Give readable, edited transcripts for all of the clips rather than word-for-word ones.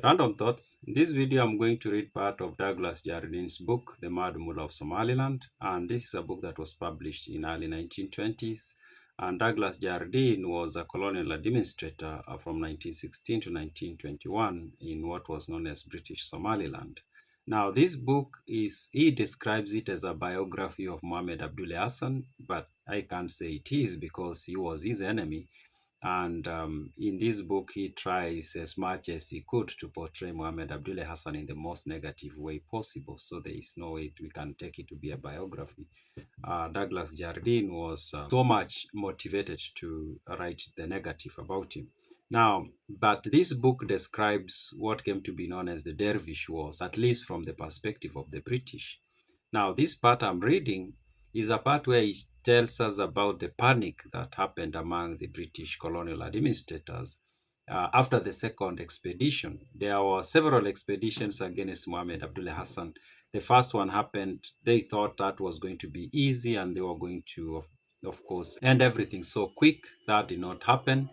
Random thoughts. In this video, I'm going to read part of Douglas Jardine's book, The Mad Mullah of Somaliland. And this is a book that was published in early 1920s. And Douglas Jardine was a colonial administrator from 1916 to 1921 in what was known as British Somaliland. Now, this book he describes it as a biography of Mohammed Abdille Hassan, but I can't say it is because he was his enemy. And in this book, he tries as much as he could to portray Mohammed Abdille Hassan in the most negative way possible. So there is no way we can take it to be a biography. Douglas Jardine was so much motivated to write the negative about him. Now, but this book describes what came to be known as the Dervish Wars, at least from the perspective of the British. Now, this part I'm reading is a part where it tells us about the panic that happened among the British colonial administrators after the second expedition. There were several expeditions against Mohammed Abdille Hassan. The first one happened, they thought that was going to be easy and they were going to, of course, end everything so quick. That did not happen.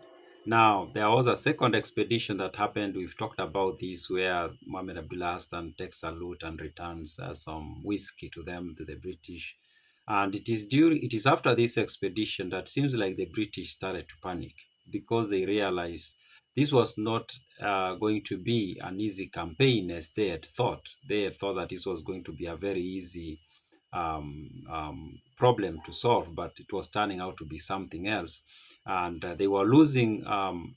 Now, there was a second expedition that happened. We've talked about this, where Mohammed Abdullah Hassan takes a loot and returns some whiskey to them, to the British. And it is after this expedition that seems like the British started to panic because they realized this was not going to be an easy campaign as they had thought. They had thought that this was going to be a very easy problem to solve, but it was turning out to be something else. And they were losing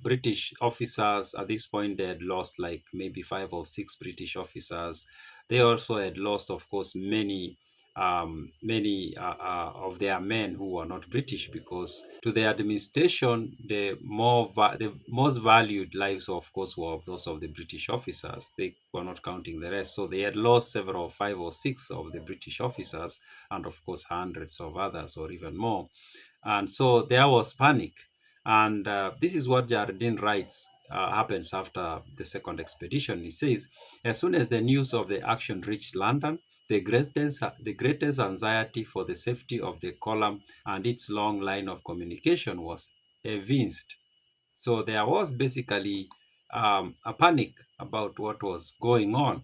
British officers. At this point, they had lost like maybe 5 or 6 British officers. They also had lost, of course, many of their men who were not British, because to the administration, the most valued lives, of course, were of those of the British officers. They were not counting the rest. So they had lost 5 or 6 of the British officers, and of course, hundreds of others, or even more. And so there was panic. And this is what Jardine writes happens after the second expedition. He says, as soon as the news of the action reached London, the greatest anxiety for the safety of the column and its long line of communication was evinced. So there was basically a panic about what was going on.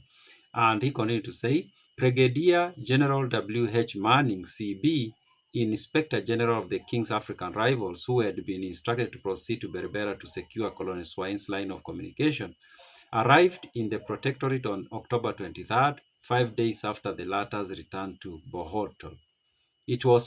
And he continued to say, Brigadier General W.H. Manning, CB, Inspector General of the King's African rivals, who had been instructed to proceed to Berbera to secure Colonel Swine's line of communication, arrived in the Protectorate on October 23rd, 5 days after the latter's return to Bohortol. It was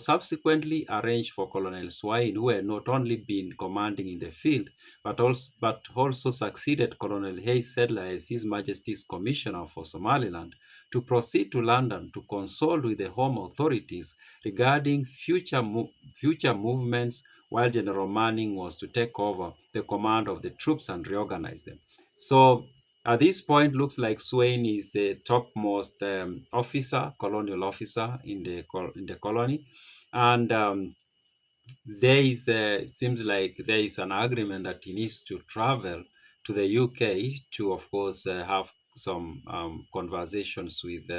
subsequently arranged for Colonel Swine, who had not only been commanding in the field, but also succeeded Colonel Hayes Sedler as His Majesty's Commissioner for Somaliland, to proceed to London to consult with the Home authorities regarding future movements, while General Manning was to take over the command of the troops and reorganize them. So at this point, looks like Swain is the topmost colonial officer in the colony, and there is seems like there is an agreement that he needs to travel to the UK to, of course, have some conversations with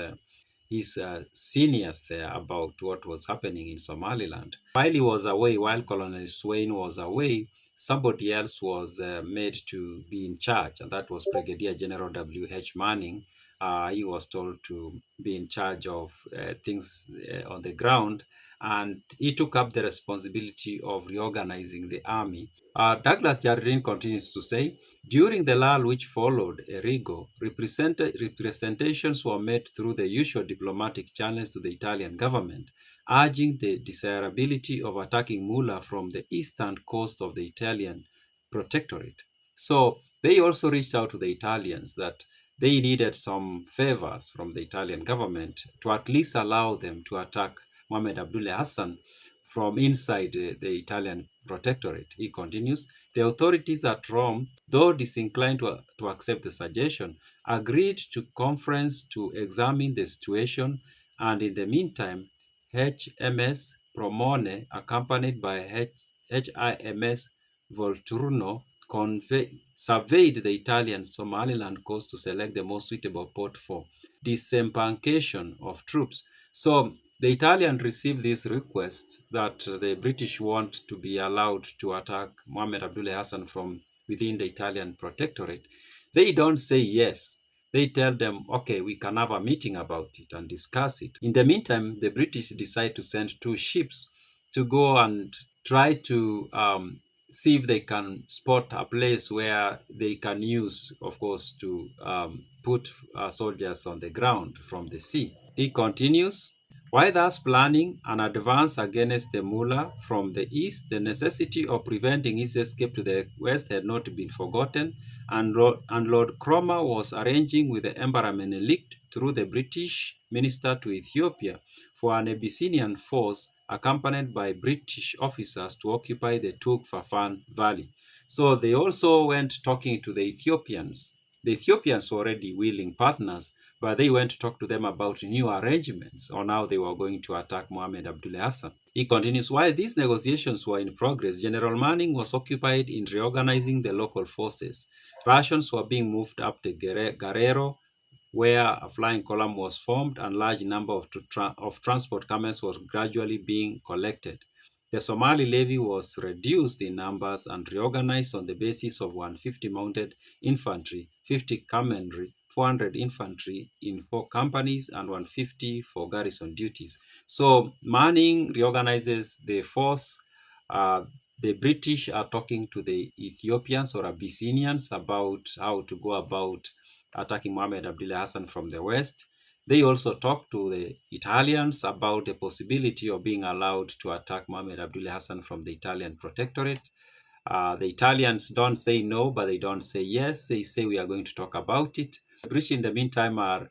his seniors there about what was happening in Somaliland. While he was away, while Colonel Swain was away, somebody else was made to be in charge, and that was Brigadier General W.H. Manning. He was told to be in charge of things on the ground, and he took up the responsibility of reorganizing the army. Douglas Jardine continues to say, during the lull which followed Erigo, representations were made through the usual diplomatic channels to the Italian government, urging the desirability of attacking Mullah from the eastern coast of the Italian protectorate. So they also reached out to the Italians that they needed some favors from the Italian government to at least allow them to attack Mohammed Abdullah Hassan from inside the Italian protectorate. He continues, the authorities at Rome, though disinclined to accept the suggestion, agreed to conference to examine the situation, and in the meantime, HMS Promone, accompanied by HIMS Volturno, surveyed the Italian Somaliland coast to select the most suitable port for disembarkation of troops. So the Italian received this request that the British want to be allowed to attack Mohammed Abdullah Hassan from within the Italian protectorate. They don't say yes. They tell them, okay, we can have a meeting about it and discuss it. In the meantime, the British decide to send two ships to go and try to see if they can spot a place where they can use, of course, to put soldiers on the ground from the sea. He continues, while thus planning an advance against the Mullah from the east, the necessity of preventing his escape to the west had not been forgotten, and Lord Cromer was arranging with the Emperor Menelik through the British minister to Ethiopia for an Abyssinian force accompanied by British officers to occupy the Tug Fafan Valley. So they also went talking to the Ethiopians. The Ethiopians were already willing partners, but they went to talk to them about new arrangements on how they were going to attack Mohammed Abdille Hassan. He continues, while these negotiations were in progress, General Manning was occupied in reorganizing the local forces. Rations were being moved up to Guerrero, where a flying column was formed and large number of transport camels was gradually being collected. The Somali levy was reduced in numbers and reorganized on the basis of 150 mounted infantry, 50 cavalry, 400 infantry in 4 companies, and 150 for garrison duties. So Manning reorganizes the force. Uh, the British are talking to the Ethiopians or Abyssinians about how to go about attacking Mohammed Abdille Hassan from the west. They also talked to the Italians about the possibility of being allowed to attack Mohammed Abdille Hassan from the Italian protectorate. The Italians don't say no, but they don't say yes. They say we are going to talk about it. The British, in the meantime, are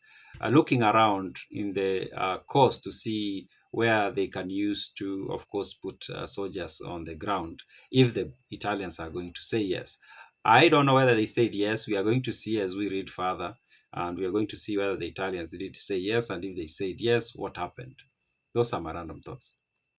looking around in the coast to see where they can use to, of course, put soldiers on the ground if the Italians are going to say yes. I don't know whether they said yes. We are going to see as we read further, and we are going to see whether the Italians did say yes, and if they said yes, what happened. Those are my random thoughts.